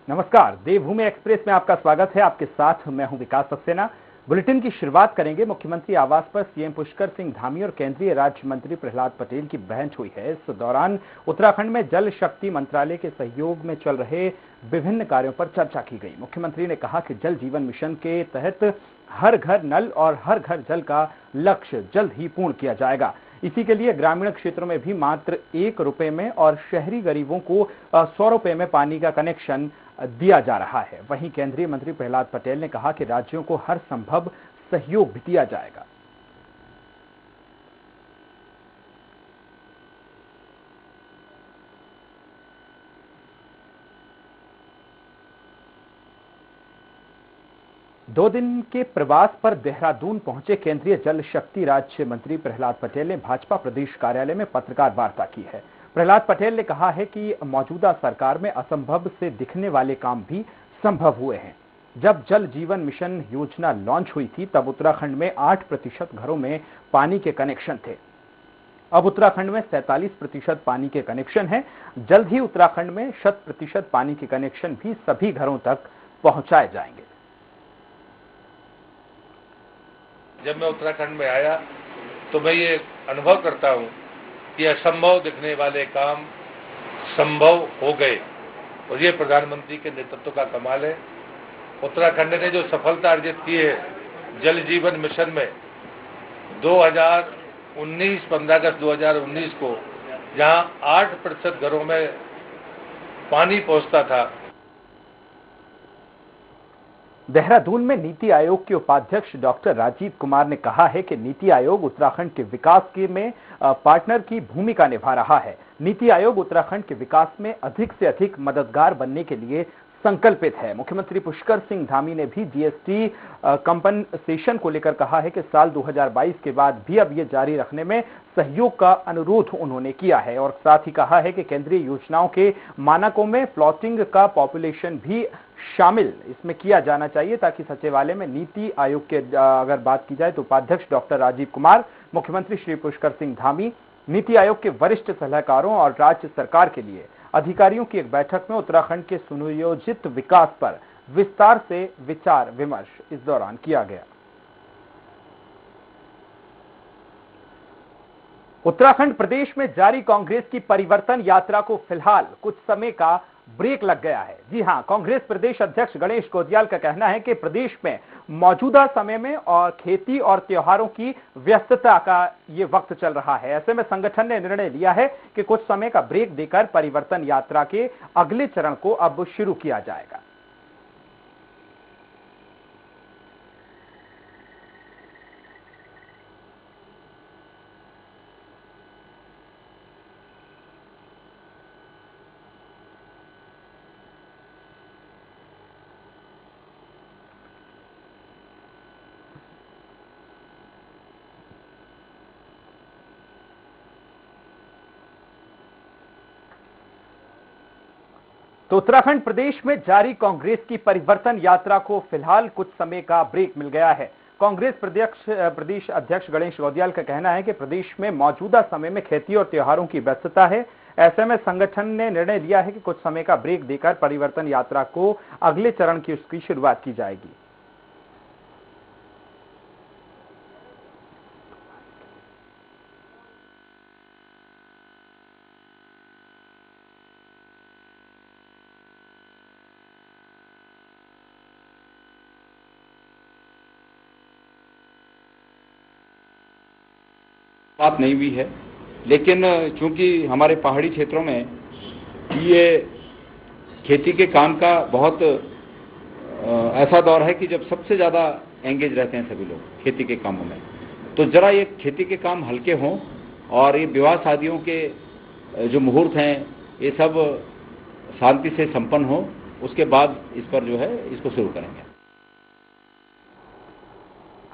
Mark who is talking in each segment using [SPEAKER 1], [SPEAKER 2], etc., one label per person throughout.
[SPEAKER 1] नमस्कार, देवभूमि एक्सप्रेस में आपका स्वागत है। आपके साथ मैं हूं विकास सक्सेना। बुलेटिन की शुरुआत करेंगे। मुख्यमंत्री आवास पर सीएम पुष्कर सिंह धामी और केंद्रीय राज्य मंत्री प्रहलाद पटेल की बहस हुई है। इस दौरान उत्तराखंड में जल शक्ति मंत्रालय के सहयोग में चल रहे विभिन्न कार्यों पर चर्चा की गई। मुख्यमंत्री ने कहा कि जल जीवन मिशन के तहत हर घर नल और हर घर जल का लक्ष्य जल्द ही पूर्ण किया जाएगा। इसी के लिए ग्रामीण क्षेत्रों में भी मात्र 1 रुपए में और शहरी गरीबों को 100 रुपए में पानी का कनेक्शन दिया जा रहा है। वहीं केंद्रीय मंत्री प्रहलाद पटेल ने कहा कि राज्यों को हर संभव सहयोग भी दिया जाएगा। दो दिन के प्रवास पर देहरादून पहुंचे केंद्रीय जल शक्ति राज्य मंत्री प्रहलाद पटेल ने भाजपा प्रदेश कार्यालय में पत्रकार वार्ता की है। प्रहलाद पटेल ने कहा है कि मौजूदा सरकार में असंभव से दिखने वाले काम भी संभव हुए हैं। जब जल जीवन मिशन योजना लॉन्च हुई थी तब उत्तराखंड में 8% घरों में पानी के कनेक्शन थे। अब उत्तराखंड में 47% पानी के कनेक्शन हैं। जल्द ही उत्तराखंड में 100% पानी के कनेक्शन भी सभी घरों तक पहुंचाए जाएंगे।
[SPEAKER 2] जब मैं उत्तराखंड में आया तो मैं ये अनुभव करता हूँ कि असंभव दिखने वाले काम संभव हो गए और ये प्रधानमंत्री के नेतृत्व का कमाल है। उत्तराखंड ने जो सफलता अर्जित की है जल जीवन मिशन में 15 अगस्त 2019 को जहाँ 8% घरों में पानी पहुँचता था।
[SPEAKER 1] देहरादून में नीति आयोग के उपाध्यक्ष डॉक्टर राजीव कुमार ने कहा है कि नीति आयोग उत्तराखंड के विकास में पार्टनर की भूमिका निभा रहा है। नीति आयोग उत्तराखंड के विकास में अधिक से अधिक मददगार बनने के लिए संकल्पित है। मुख्यमंत्री पुष्कर सिंह धामी ने भी जीएसटी कंपनसेशन को लेकर कहा है कि साल 2022 के बाद भी अब ये जारी रखने में सहयोग का अनुरोध उन्होंने किया है और साथ ही कहा है कि केंद्रीय योजनाओं के मानकों में प्लॉटिंग का पॉपुलेशन भी शामिल इसमें किया जाना चाहिए ताकि सचिवालय में नीति आयोग के अगर बात की जाए तो उपाध्यक्ष डॉक्टर राजीव कुमार, मुख्यमंत्री श्री पुष्कर सिंह धामी, नीति आयोग के वरिष्ठ सलाहकारों और राज्य सरकार के लिए अधिकारियों की एक बैठक में उत्तराखंड के सुनियोजित विकास पर विस्तार से विचार विमर्श इस दौरान किया गया। उत्तराखंड प्रदेश में जारी कांग्रेस की परिवर्तन यात्रा को फिलहाल कुछ समय का ब्रेक लग गया है। जी हां, कांग्रेस प्रदेश अध्यक्ष गणेश गोदियाल का कहना है कि प्रदेश में मौजूदा समय में और खेती और त्योहारों की व्यस्तता का ये वक्त चल रहा है। ऐसे में संगठन ने निर्णय लिया है कि कुछ समय का ब्रेक देकर परिवर्तन यात्रा के अगले चरण को अब शुरू किया जाएगा। तो उत्तराखंड प्रदेश में जारी कांग्रेस की परिवर्तन यात्रा को फिलहाल कुछ समय का ब्रेक मिल गया है। कांग्रेस प्रदेश अध्यक्ष गणेश गोदियाल का कहना है कि प्रदेश में मौजूदा समय में खेती और त्योहारों की व्यस्तता है। ऐसे में संगठन ने निर्णय लिया है कि कुछ समय का ब्रेक देकर परिवर्तन यात्रा को अगले चरण की उसकी शुरुआत की जाएगी।
[SPEAKER 3] बात नहीं हुई है, लेकिन चूंकि हमारे पहाड़ी क्षेत्रों में ये खेती के काम का बहुत ऐसा दौर है कि जब सबसे ज़्यादा एंगेज रहते हैं सभी लोग खेती के कामों में, तो जरा ये खेती के काम हल्के हों और ये विवाह शादियों के जो मुहूर्त हैं ये सब शांति से संपन्न हो, उसके बाद इस पर जो है इसको शुरू करेंगे।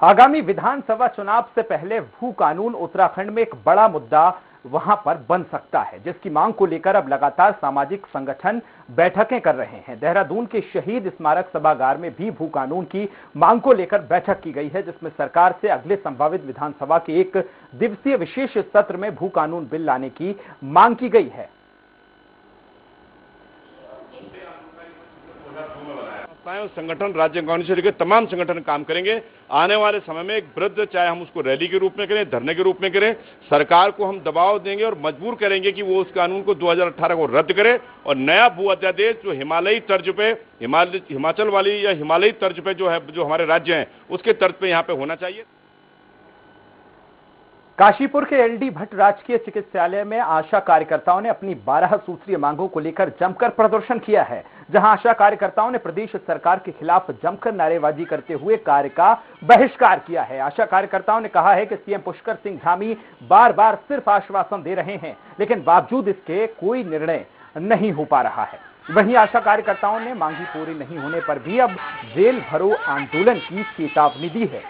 [SPEAKER 1] आगामी विधानसभा चुनाव से पहले भू कानून उत्तराखंड में एक बड़ा मुद्दा वहां पर बन सकता है, जिसकी मांग को लेकर अब लगातार सामाजिक संगठन बैठकें कर रहे हैं। देहरादून के शहीद स्मारक सभागार में भी भू कानून की मांग को लेकर बैठक की गई है, जिसमें सरकार से अगले संभावित विधानसभा के 1 दिवसीय विशेष सत्र में भू कानून बिल लाने की मांग की गई है।
[SPEAKER 4] संस्थाएं और संगठन राज्य कांग्रेस से लेकर तमाम संगठन काम करेंगे। आने वाले समय में एक वृद्ध, चाहे हम उसको रैली के रूप में करें, धरने के रूप में करें, सरकार को हम दबाव देंगे और मजबूर करेंगे कि वो उस कानून को 2018 को रद्द करे और नया भू अध्यादेश जो हिमालयी तर्ज पे, हिमाचल वाली या हिमालयी तर्ज पे जो है, जो हमारे राज्य हैं उसके तर्ज पे यहाँ पे होना चाहिए।
[SPEAKER 1] काशीपुर के एलडी भट्ट राजकीय चिकित्सालय में आशा कार्यकर्ताओं ने अपनी 12 सूत्रीय मांगों को लेकर जमकर प्रदर्शन किया है, जहां आशा कार्यकर्ताओं ने प्रदेश सरकार के खिलाफ जमकर नारेबाजी करते हुए कार्य का बहिष्कार किया है। आशा कार्यकर्ताओं ने कहा है कि सीएम पुष्कर सिंह धामी बार बार सिर्फ आश्वासन दे रहे हैं, लेकिन बावजूद इसके कोई निर्णय नहीं हो पा रहा है। वहीं आशा कार्यकर्ताओं ने मांगी पूरी नहीं होने पर भी अब जेल भरो आंदोलन की चेतावनी दी है।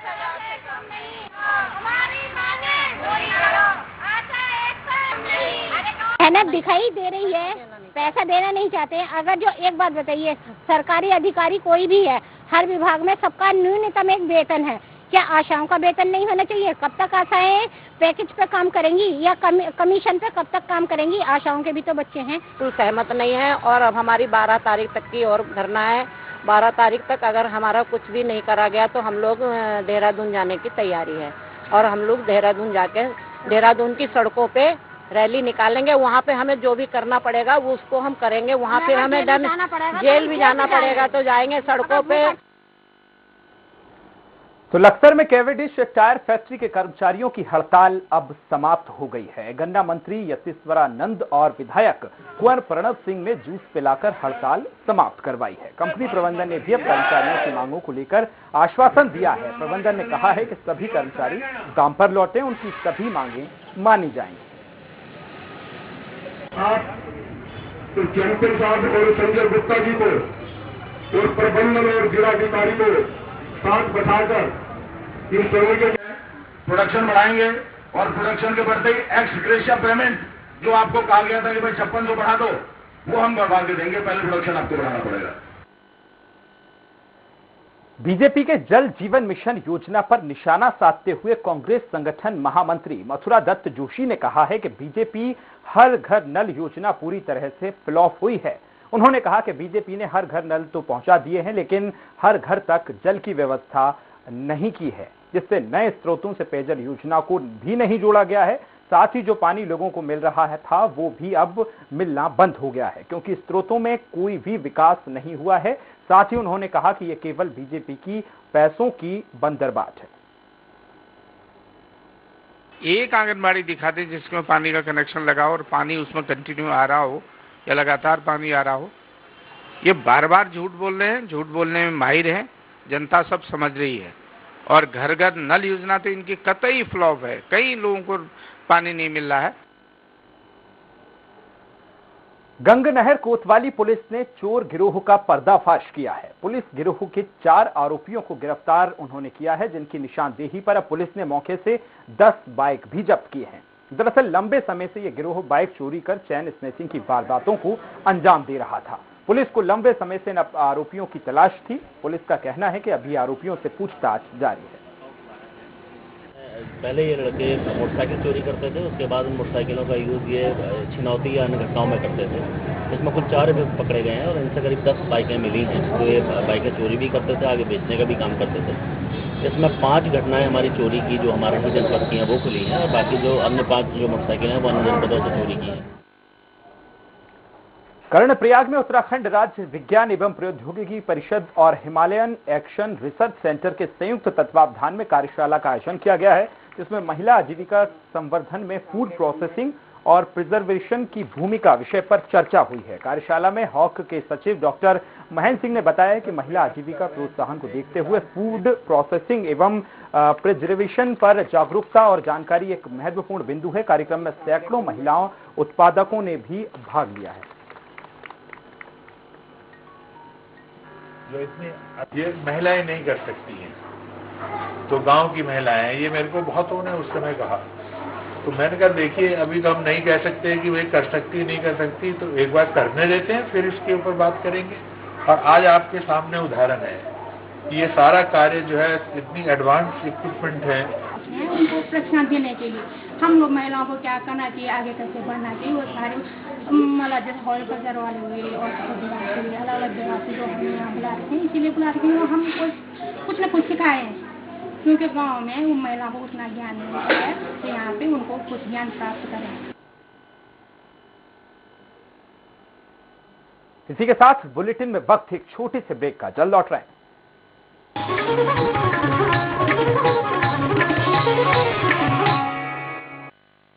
[SPEAKER 5] मेहनत दिखाई दे रही है, पैसा देना नहीं चाहते। अगर जो एक बात बताइए, सरकारी अधिकारी कोई भी है, हर विभाग में सबका न्यूनतम एक वेतन है, क्या आशाओं का वेतन नहीं होना चाहिए? कब तक आशाएं पैकेज पे काम करेंगी या कमीशन पे कब तक काम करेंगी? आशाओं के भी तो बच्चे हैं।
[SPEAKER 6] तो सहमत नहीं है और अब हमारी 12 तारीख तक की और धरना है। 12 तारीख तक अगर हमारा कुछ भी नहीं करा गया तो हम लोग देहरादून जाने की तैयारी है और हम लोग देहरादून जाके देहरादून की सड़कों पे रैली निकालेंगे। वहाँ पे हमें जो भी करना पड़ेगा वो उसको हम करेंगे। वहाँ पे हमें जेल भी जाना पड़ेगा तो जाएंगे सड़कों पे।
[SPEAKER 1] तो लक्सर में कैवेडिश टायर फैक्ट्री के कर्मचारियों की हड़ताल अब समाप्त हो गई है। गन्ना मंत्री यतीश्वरानंद और विधायक कुंवर प्रणव सिंह ने जूस पिलाकर हड़ताल समाप्त करवाई है। कंपनी प्रबंधन ने भी अब कर्मचारियों की मांगों को लेकर आश्वासन दिया है। प्रबंधन ने कहा है कि सभी कर्मचारी काम पर लौटे, उनकी सभी मांगें मानी जाएंगी।
[SPEAKER 7] आप तो चैंपियन साहब और संजय गुप्ता जी को और प्रबंधन और जिलाधिकारी को साथ बैठाकर इन सभी के प्रोडक्शन बढ़ाएंगे और प्रोडक्शन के बढ़ते ही एक्स ग्रेशिया पेमेंट जो आपको कहा गया था कि भाई 5600 बढ़ा दो, वो हम बढ़ा के देंगे। पहले प्रोडक्शन आपको बढ़ाना पड़ेगा।
[SPEAKER 1] बीजेपी के जल जीवन मिशन योजना पर निशाना साधते हुए कांग्रेस संगठन महामंत्री मथुरा दत्त जोशी ने कहा है कि बीजेपी हर घर नल योजना पूरी तरह से फ्लॉप हुई है। उन्होंने कहा कि बीजेपी ने हर घर नल तो पहुंचा दिए हैं, लेकिन हर घर तक जल की व्यवस्था नहीं की है, जिससे नए स्रोतों से पेयजल योजना को भी नहीं जोड़ा गया है। साथ ही जो पानी लोगों को मिल रहा है था वो भी अब मिलना बंद हो गया है, क्योंकि स्रोतों में कोई भी विकास नहीं हुआ है। साथ ही उन्होंने कहा कि यह केवल बीजेपी की पैसों की बंदरबाट है।
[SPEAKER 8] एक आंगनबाड़ी दिखाते जिसमें पानी का कनेक्शन लगा हो और पानी उसमें कंटिन्यू आ रहा हो या लगातार पानी आ रहा हो। ये बार बार झूठ बोल रहे हैं, झूठ बोलने में माहिर हैं, जनता सब समझ रही है। और घर घर नल योजना तो इनकी कतई फ्लॉप है, कई लोगों को पानी नहीं मिल रहा है।
[SPEAKER 1] गंगनहर कोतवाली पुलिस ने चोर गिरोह का पर्दाफाश किया है। पुलिस गिरोह के 4 आरोपियों को गिरफ्तार उन्होंने किया है, जिनकी निशानदेही पर अब पुलिस ने मौके से 10 बाइक भी जब्त की हैं। दरअसल लंबे समय से यह गिरोह बाइक चोरी कर चैन स्नैचिंग की वारदातों को अंजाम दे रहा था। पुलिस को लंबे समय से आरोपियों की तलाश थी। पुलिस का कहना है कि अभी आरोपियों से पूछताछ जारी है।
[SPEAKER 9] पहले ये लड़के मोटरसाइकिल चोरी करते थे, उसके बाद उन मोटरसाइकिलों का यूज़ ये छिनौती या अन्य घटनाओं में करते थे। इसमें कुल 4 पकड़े गए हैं और इनसे करीब 10 बाइकें मिली हैं, तो ये बाइकें चोरी भी करते थे, आगे बेचने का भी काम करते थे। इसमें 5 घटनाएं हमारी चोरी की जो हमारे ही जनपद की हैं वो खुली हैं, और बाकी जो अन्य 5 जो मोटरसाइकिल हैं वो अन्य जनपदों से चोरी की हैं।
[SPEAKER 1] कर्णप्रयाग में उत्तराखंड राज्य विज्ञान एवं प्रौद्योगिकी परिषद और हिमालयन एक्शन रिसर्च सेंटर के संयुक्त तत्वावधान में कार्यशाला का आयोजन किया गया है, जिसमें महिला आजीविका संवर्धन में फूड प्रोसेसिंग और प्रिजर्वेशन की भूमिका विषय पर चर्चा हुई है। कार्यशाला में हॉक के सचिव डॉक्टर महेंद्र सिंह ने बताया कि महिला आजीविका प्रोत्साहन को देखते हुए फूड प्रोसेसिंग एवं प्रिजर्वेशन पर जागरूकता और जानकारी एक महत्वपूर्ण बिंदु है। कार्यक्रम में सैकड़ों महिलाओं उत्पादकों ने भी भाग लिया है।
[SPEAKER 2] जो इसमें ये महिलाएं नहीं कर सकती हैं, तो गांव की महिलाएं हैं, ये मेरे को बहुतों ने उस समय कहा। तो मैंने कहा देखिए अभी तो हम नहीं कह सकते कि वे कर सकती नहीं कर सकती, तो एक बार करने देते हैं फिर इसके ऊपर बात करेंगे। और आज आपके सामने उदाहरण है कि ये सारा कार्य जो है इतनी एडवांस इक्विपमेंट है,
[SPEAKER 5] उनको प्रशिक्षण देने के लिए हम लोग महिलाओं को क्या करना चाहिए, आगे कैसे बढ़ना चाहिए, वो सारे मतलब जैसे हॉल पर जरवाले हुए और अलग अलग जगह से जो हमें यहाँ बुला रहे हैं, इसीलिए बुला रहे हैं हम कुछ न कुछ सिखाए हैं, क्योंकि गांव में उन महिलाओं को उतना ज्ञान नहीं है, तो यहाँ पे उनको कुछ ज्ञान प्राप्त करें।
[SPEAKER 1] इसी के साथ बुलेटिन में वक्त एक छोटे से ब्रेक का, जल्द लौट रहे हैं।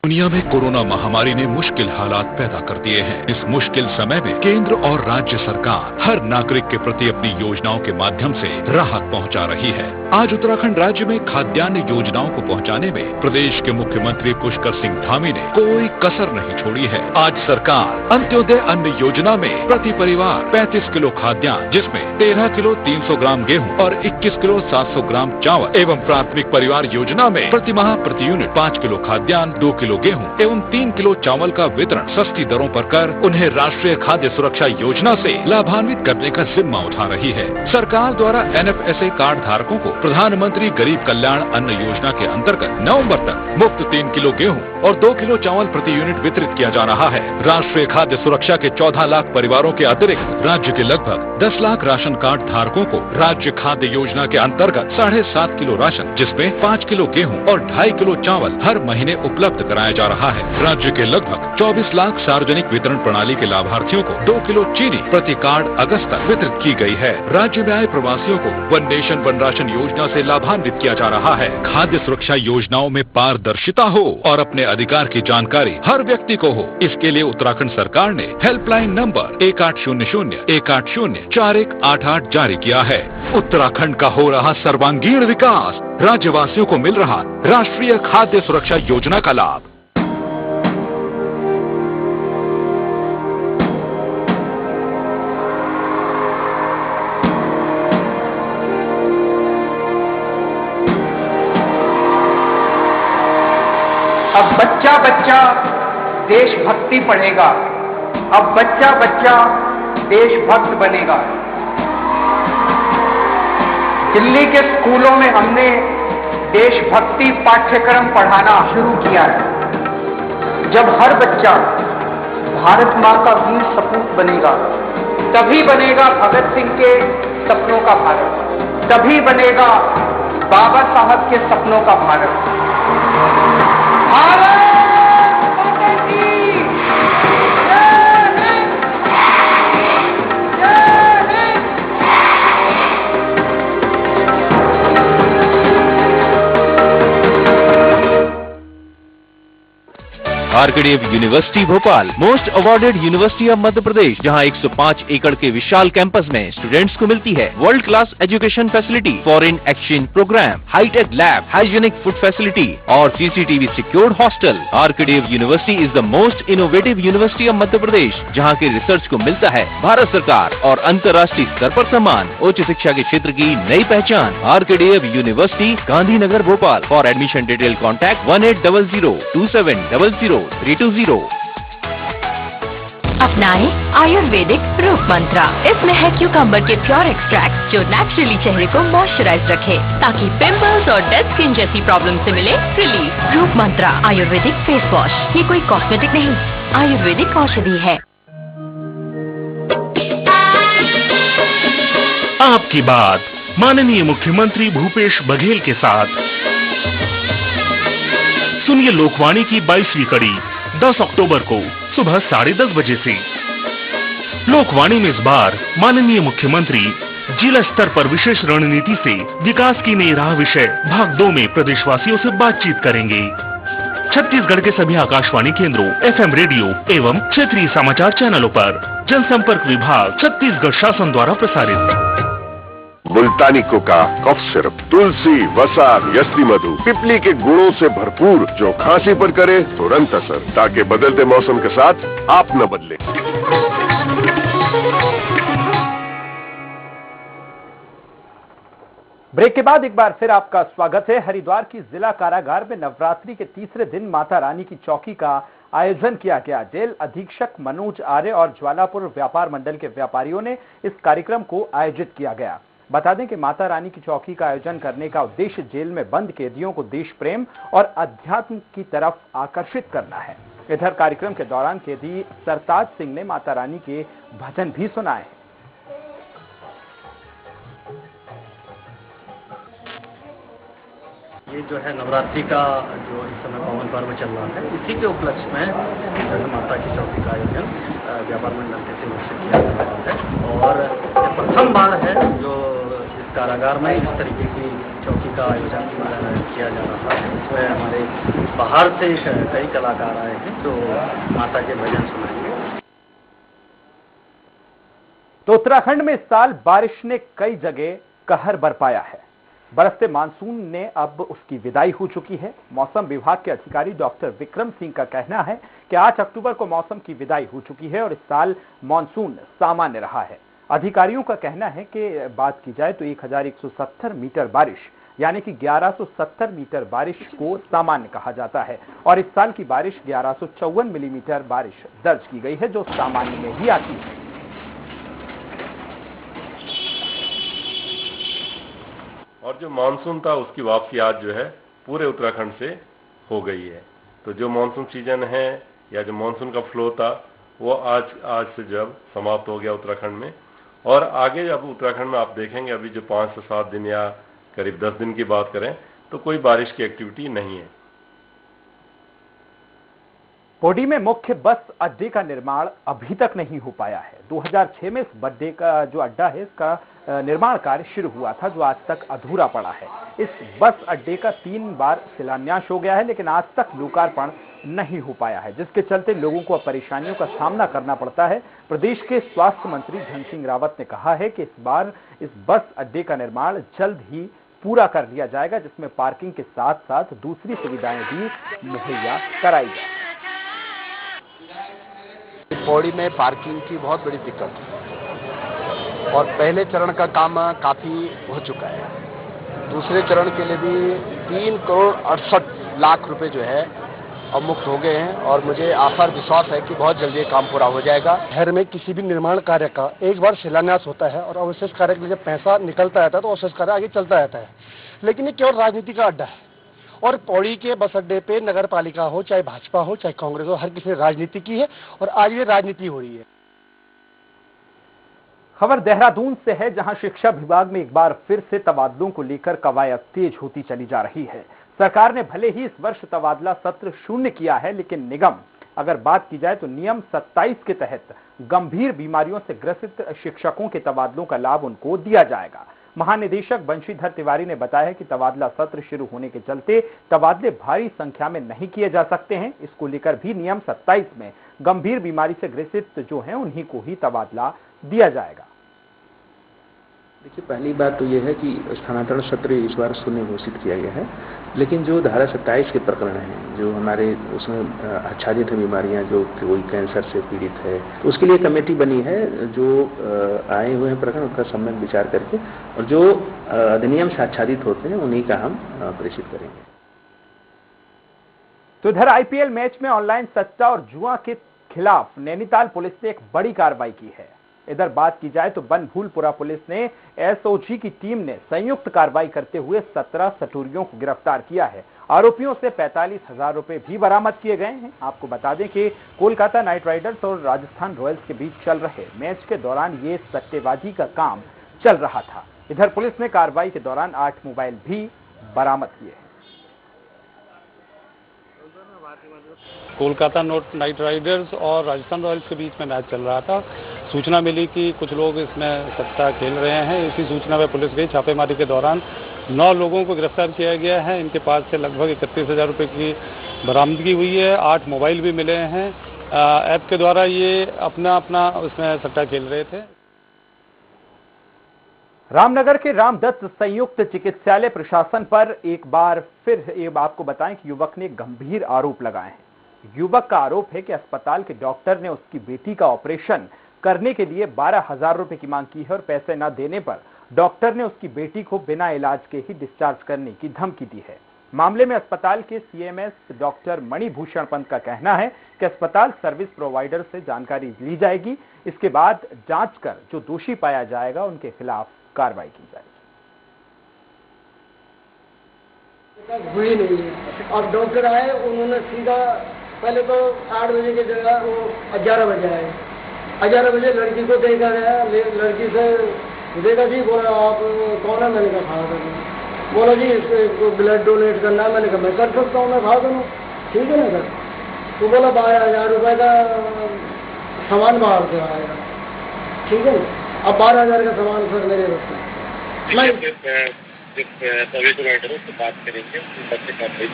[SPEAKER 10] दुनिया में कोरोना महामारी ने मुश्किल हालात पैदा कर दिए हैं। इस मुश्किल समय में केंद्र और राज्य सरकार हर नागरिक के प्रति अपनी योजनाओं के माध्यम से राहत पहुंचा रही है। आज उत्तराखंड राज्य में खाद्यान्न योजनाओं को पहुंचाने में प्रदेश के मुख्यमंत्री पुष्कर सिंह धामी ने कोई कसर नहीं छोड़ी है। आज सरकार अंत्योदय अन्न योजना में प्रति परिवार 35 किलो खाद्यान्न, जिसमें 13 किलो 300 ग्राम गेहूँ और 21 किलो 700 ग्राम चावल एवं प्राथमिक परिवार योजना में प्रति माह प्रति यूनिट 5 किलो खाद्यान्न, 2 किलो गेहूं एवं 3 किलो चावल का वितरण सस्ती दरों पर कर उन्हें राष्ट्रीय खाद्य सुरक्षा योजना से लाभान्वित करने का जिम्मा उठा रही है। सरकार द्वारा NFSA कार्ड धारकों को प्रधानमंत्री गरीब कल्याण अन्न योजना के अंतर्गत नवंबर तक मुफ्त 3 किलो गेहूं और 2 किलो चावल प्रति यूनिट वितरित किया जा रहा है। राष्ट्रीय खाद्य सुरक्षा के 14 लाख परिवारों के अतिरिक्त राज्य के लगभग 10 लाख राशन कार्ड धारकों को राज्य खाद्य योजना के अंतर्गत 7.5 किलो राशन, जिसमें 5 किलो गेहूं और 2.5 किलो चावल हर महीने उपलब्ध कराया जा रहा है। राज्य के लगभग 24 लाख सार्वजनिक वितरण प्रणाली के लाभार्थियों को 2 किलो चीनी प्रति कार्ड अगस्त तक वितरित की गई है। राज्य में आए प्रवासियों को वन नेशन वन राशन योजना से लाभान्वित किया जा रहा है। खाद्य सुरक्षा योजनाओं में पारदर्शिता हो और अपने अधिकार की जानकारी हर व्यक्ति को हो, इसके लिए उत्तराखंड सरकार ने हेल्पलाइन नंबर 1800-180-4188 जारी किया है। उत्तराखंड का हो रहा सर्वांगीण विकास, राज्यवासियों को मिल रहा राष्ट्रीय खाद्य सुरक्षा योजना का लाभ।
[SPEAKER 11] अब बच्चा बच्चा देशभक्ति पढ़ेगा, अब बच्चा बच्चा देशभक्त बनेगा। दिल्ली के स्कूलों में हमने देशभक्ति पाठ्यक्रम पढ़ाना शुरू किया है। जब हर बच्चा भारत मां का वीर सपूत बनेगा, तभी बनेगा भगत सिंह के सपनों का भारत, तभी बनेगा बाबा साहब के सपनों का Bharat.
[SPEAKER 12] RKDF university Bhopal, most awarded university of Madhya Pradesh, जहां 105 एकड़ के विशाल कैंपस में स्टूडेंट्स को मिलती है world class education facility, foreign exchange program, hitech lab, hygienic food facility और CCTV secured hostel. RKDF university is the most innovative university of Madhya Pradesh, जहां के रिसर्च को मिलता है भारत सरकार और अंतर्राष्ट्रीय स्तर पर सम्मान। उच्च शिक्षा के क्षेत्र की नई पहचान। RKDF university, Gandhinagar, Bhopal. For admission detail contact 1800-2700-320।
[SPEAKER 13] अपनाएं आयुर्वेदिक रूप मंत्रा। इसमें है क्यूकम्बर के प्योर एक्सट्रैक्ट, जो नेचुरली चेहरे को मॉइस्चराइज रखे, ताकि पिंपल्स और डेड स्किन जैसी प्रॉब्लम से मिले रिलीफ। रूप मंत्रा आयुर्वेदिक फेस वॉश, ये कोई कॉस्मेटिक नहीं, आयुर्वेदिक औषधि है।
[SPEAKER 14] आपकी बात माननीय मुख्यमंत्री भूपेश बघेल के साथ। सुनिए लोकवाणी की 22वीं कड़ी 10 अक्टूबर को सुबह 10:30 बजे से। लोकवाणी में इस बार माननीय मुख्यमंत्री जिला स्तर पर विशेष रणनीति से विकास की नई राह विषय भाग 2 में प्रदेशवासियों से बातचीत करेंगे। छत्तीसगढ़ के सभी आकाशवाणी केंद्रों, FM रेडियो एवं क्षेत्रीय समाचार चैनलों पर। जनसंपर्क विभाग, छत्तीसगढ़ शासन द्वारा प्रसारित।
[SPEAKER 15] मुल्तानी कोका कफ सिरप, तुलसी, वसा, यसली मधु, पिपली के गुणों से भरपूर, जो खांसी पर करे तुरंत असर, ताकि बदलते मौसम के साथ आप न बदले।
[SPEAKER 1] ब्रेक के बाद एक बार फिर आपका स्वागत है। हरिद्वार की जिला कारागार में नवरात्रि के तीसरे दिन माता रानी की चौकी का आयोजन किया गया। जेल अधीक्षक मनोज आर्य और ज्वालापुर व्यापार मंडल के व्यापारियों ने इस कार्यक्रम को आयोजित किया गया। बता दें कि माता रानी की चौकी का आयोजन करने का उद्देश्य जेल में बंद कैदियों को देश प्रेम और अध्यात्म की तरफ आकर्षित करना है। इधर कार्यक्रम के दौरान कैदी सरताज सिंह ने माता रानी के भजन भी सुनाए।
[SPEAKER 16] ये जो है नवरात्रि का जो इस समय पावन पर्व चल रहा है, इसी के उपलक्ष्य में जो है माता की चौकी का आयोजन व्यापार मंडल के सहयोग से किया जा रहा है। और ये प्रथम बार है जो इस कारागार में इस तरीके की चौकी का आयोजन किया जा रहा है। इसमें हमारे बाहर से कई कलाकार आए हैं जो माता के भजन सुनाएंगे।
[SPEAKER 1] तो उत्तराखंड में इस साल बारिश ने कई जगह कहर बरपाया है। बरसते मानसून ने अब उसकी विदाई हो चुकी है। मौसम विभाग के अधिकारी डॉक्टर विक्रम सिंह का कहना है कि 8 अक्टूबर को मौसम की विदाई हो चुकी है और इस साल मानसून सामान्य रहा है। अधिकारियों का कहना है कि बात की जाए तो 1170 मीटर बारिश यानी कि 1170 मीटर बारिश को सामान्य कहा जाता है और इस साल की बारिश 1154 मिलीमीटर बारिश दर्ज की गई है, जो सामान्य में ही आती है।
[SPEAKER 17] और जो मानसून था उसकी वापसी आज जो है पूरे उत्तराखंड से हो गई है। तो जो मानसून सीजन है या जो मानसून का फ्लो था वो आज से जब समाप्त हो गया उत्तराखंड में। और आगे जब उत्तराखंड में आप देखेंगे अभी जो 5 से 7 दिन या करीब 10 दिन की बात करें तो कोई बारिश की एक्टिविटी नहीं है।
[SPEAKER 1] पौड़ी में मुख्य बस अड्डे का निर्माण अभी तक नहीं हो पाया है। 2006 में इस अड्डे का जो अड्डा है इसका निर्माण कार्य शुरू हुआ था, जो आज तक अधूरा पड़ा है। इस बस अड्डे का 3 बार शिलान्यास हो गया है, लेकिन आज तक लोकार्पण नहीं हो पाया है, जिसके चलते लोगों को अब परेशानियों का सामना करना पड़ता है। प्रदेश के स्वास्थ्य मंत्री धन सिंह रावत ने कहा है कि इस बार इस बस अड्डे का निर्माण जल्द ही पूरा कर लिया जाएगा, जिसमें पार्किंग के साथ साथ दूसरी सुविधाएं भी मुहैया कराई जाए।
[SPEAKER 18] पौड़ी में पार्किंग की बहुत बड़ी दिक्कत है और पहले चरण का काम काफी हो चुका है। दूसरे चरण के लिए भी 3 करोड़ 68 लाख रुपए जो है अब मुक्त हो गए हैं और मुझे आशा और विश्वास है कि बहुत जल्दी ये काम पूरा हो जाएगा।
[SPEAKER 19] शहर में किसी भी निर्माण कार्य का एक बार शिलान्यास होता है और अवशेष कार्य के लिए जब पैसा निकलता रहता है तो अवशेष कार्य आगे चलता रहता है, लेकिन ये केवल राजनीति का अड्डा है और पौड़ी के बस अड्डे पे नगर पालिका हो, चाहे भाजपा हो, चाहे कांग्रेस हो, हर किसी ने राजनीति की है और आज ये राजनीति हो रही है।
[SPEAKER 1] खबर देहरादून से है, जहां शिक्षा विभाग में एक बार फिर से तबादलों को लेकर कवायद तेज होती चली जा रही है। सरकार ने भले ही इस वर्ष तबादला सत्र शून्य किया है, लेकिन निगम अगर बात की जाए तो नियम 27 के तहत गंभीर बीमारियों से ग्रसित शिक्षकों के तबादलों का लाभ उनको दिया जाएगा। महानिदेशक बंशीधर तिवारी ने बताया कि तबादला सत्र शुरू होने के चलते तबादले भारी संख्या में नहीं किए जा सकते हैं। इसको लेकर भी नियम 27 में गंभीर बीमारी से ग्रसित जो हैं उन्हीं को ही तबादला दिया जाएगा।
[SPEAKER 20] देखिए, पहली बात तो यह है कि स्थानांतरण सत्र इस बार शून्य घोषित किया गया है, लेकिन जो धारा 27 के प्रकरण हैं, जो हमारे उसमें आच्छादित है बीमारियां, जो कोई कैंसर से पीड़ित है, तो उसके लिए कमेटी बनी है जो आए हुए हैं प्रकरण उनका सम्यक विचार करके और जो अधिनियम से आच्छादित होते हैं उन्हीं का हम प्रेषित करेंगे।
[SPEAKER 1] तो इधर आईपीएल मैच में ऑनलाइन सट्टा और जुआ के खिलाफ नैनीताल पुलिस ने एक बड़ी कार्रवाई की है। इधर बात की जाए तो बनभूलपुरा पुलिस ने एसओजी की टीम ने संयुक्त कार्रवाई करते हुए 17 सटोरियों को गिरफ्तार किया है। आरोपियों से 45,000 रुपए भी बरामद किए गए हैं। आपको बता दें कि कोलकाता नाइट राइडर्स और राजस्थान रॉयल्स के बीच चल रहे मैच के दौरान ये सट्टेबाजी का काम चल रहा था। इधर पुलिस ने कार्रवाई के दौरान 8 मोबाइल भी बरामद किए हैं।
[SPEAKER 21] कोलकाता नाइट राइडर्स और राजस्थान रॉयल्स के बीच में मैच चल रहा था। सूचना मिली कि कुछ लोग इसमें सट्टा खेल रहे हैं। इसी सूचना पर पुलिस गई। छापेमारी के दौरान 9 लोगों को गिरफ्तार किया गया है। इनके पास से लगभग 31,000 रुपये की बरामदगी हुई है। 8 मोबाइल भी मिले हैं। ऐप के द्वारा ये अपना उसमें सट्टा खेल रहे थे।
[SPEAKER 1] रामनगर के रामदत्त संयुक्त चिकित्सालय प्रशासन पर एक बार फिर ये आपको बताएं कि युवक ने गंभीर आरोप लगाए हैं। युवक का आरोप है कि अस्पताल के डॉक्टर ने उसकी बेटी का ऑपरेशन करने के लिए 12,000 रुपए की मांग की है और पैसे न देने पर डॉक्टर ने उसकी बेटी को बिना इलाज के ही डिस्चार्ज करने की धमकी दी है। मामले में अस्पताल के सीएमएस डॉक्टर मणिभूषण पंत का कहना है कि अस्पताल सर्विस प्रोवाइडर से जानकारी ली जाएगी। इसके बाद जांच कर जो दोषी पाया जाएगा उनके खिलाफ कार्रवाई की जाएगी।
[SPEAKER 3] हुई नहीं है। अब डॉक्टर आए, उन्होंने सीधा पहले तो 8 बजे की जगह वो 11 बजे आए। 11 बजे लड़की को देखा गया, लड़की से देखा जी, बोला आप कौन है? मैंने कहा खा कर। बोला जी इसको ब्लड डोनेट करना है। मैंने कहा मैं कर सकता हूँ, मैं खा करूँ, ठीक है ना सर। तो बोला 12,000 रुपये का सामान बाहर से आएगा, ठीक है ना। अब 12,000 का सामान सर मेरे रखते
[SPEAKER 22] सर्विस प्रोवाइडर उससे बात करेंगे, बच्चे कार्रवाई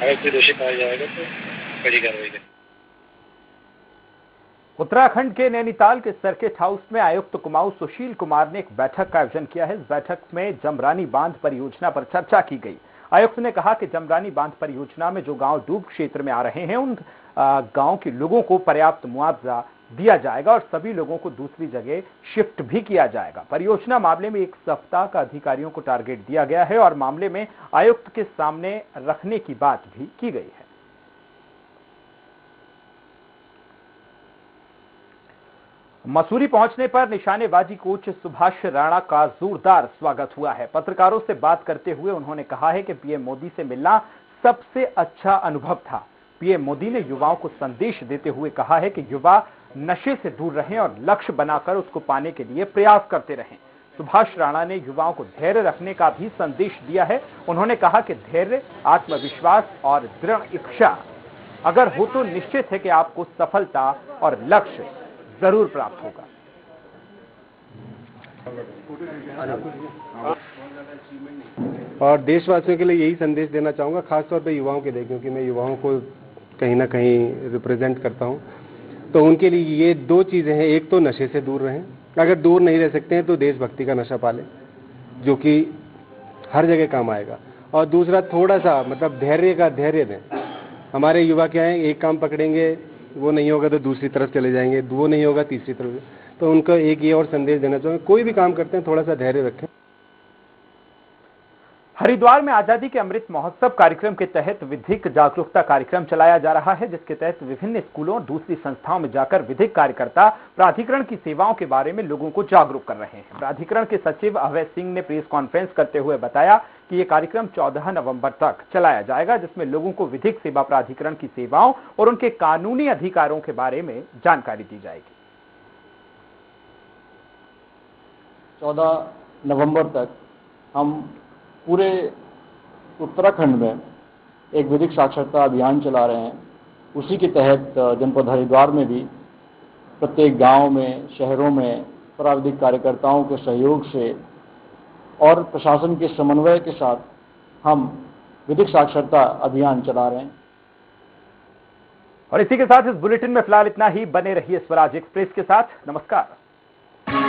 [SPEAKER 22] अगर कोई दोषी पाया जाएगा तो कड़ी कार्रवाई करेंगे।
[SPEAKER 1] उत्तराखंड के नैनीताल के सर्किट हाउस में आयुक्त कुमाऊं सुशील कुमार ने एक बैठक का आयोजन किया है। इस बैठक में जमरानी बांध परियोजना पर चर्चा की गई। आयुक्त ने कहा कि जमरानी बांध परियोजना में जो गांव डूब क्षेत्र में आ रहे हैं उन गांव के लोगों को पर्याप्त मुआवजा दिया जाएगा और सभी लोगों को दूसरी जगह शिफ्ट भी किया जाएगा। परियोजना मामले में 1 सप्ताह का अधिकारियों को टारगेट दिया गया है और मामले में आयुक्त के सामने रखने की बात भी की गई है। मसूरी पहुंचने पर निशानेबाजी कोच सुभाष राणा का जोरदार स्वागत हुआ है। पत्रकारों से बात करते हुए उन्होंने कहा है कि पीएम मोदी से मिलना सबसे अच्छा अनुभव था। पीएम मोदी ने युवाओं को संदेश देते हुए कहा है कि युवा नशे से दूर रहें और लक्ष्य बनाकर उसको पाने के लिए प्रयास करते रहें। सुभाष राणा ने युवाओं को धैर्य रखने का भी संदेश दिया है। उन्होंने कहा कि धैर्य, आत्मविश्वास और दृढ़ इच्छा अगर हो तो निश्चित है कि आपको सफलता और लक्ष्य जरूर प्राप्त होगा।
[SPEAKER 23] और देशवासियों के लिए यही संदेश देना चाहूँगा, खासतौर पे युवाओं के लिए, क्योंकि मैं युवाओं को कहीं ना कहीं रिप्रेजेंट करता हूँ। तो उनके लिए ये 2 चीज़ें हैं। एक तो नशे से दूर रहें, अगर दूर नहीं रह सकते हैं तो देशभक्ति का नशा पालें, जो कि हर जगह काम आएगा। और दूसरा, थोड़ा सा मतलब धैर्य दें। हमारे युवा क्या है, एक काम पकड़ेंगे, वो नहीं होगा तो दूसरी तरफ चले जाएंगे, वो नहीं होगा तीसरी तरफ। तो उनको एक ये और संदेश देना चाहूँगा, कोई भी काम करते हैं थोड़ा सा धैर्य रखें।
[SPEAKER 1] हरिद्वार में आजादी के अमृत महोत्सव कार्यक्रम के तहत विधिक जागरूकता कार्यक्रम चलाया जा रहा है, जिसके तहत विभिन्न स्कूलों और दूसरी संस्थाओं में जाकर विधिक कार्यकर्ता प्राधिकरण की सेवाओं के बारे में लोगों को जागरूक कर रहे हैं। प्राधिकरण के सचिव अभय सिंह ने प्रेस कॉन्फ्रेंस करते हुए बताया कि ये कार्यक्रम 14 नवंबर तक चलाया जाएगा, जिसमें लोगों को विधिक सेवा प्राधिकरण की सेवाओं और उनके कानूनी अधिकारों के बारे में जानकारी दी जाएगी।
[SPEAKER 24] 14 नवंबर तक हम पूरे उत्तराखंड में एक विधिक साक्षरता अभियान चला रहे हैं। उसी के तहत जनपद हरिद्वार में भी प्रत्येक गांव में, शहरों में प्राविधिक कार्यकर्ताओं के सहयोग से और प्रशासन के समन्वय के साथ हम विधिक साक्षरता अभियान चला रहे हैं।
[SPEAKER 1] और इसी के साथ इस बुलेटिन में फिलहाल इतना ही। बने रहिए स्वराज एक्सप्रेस के साथ। नमस्कार।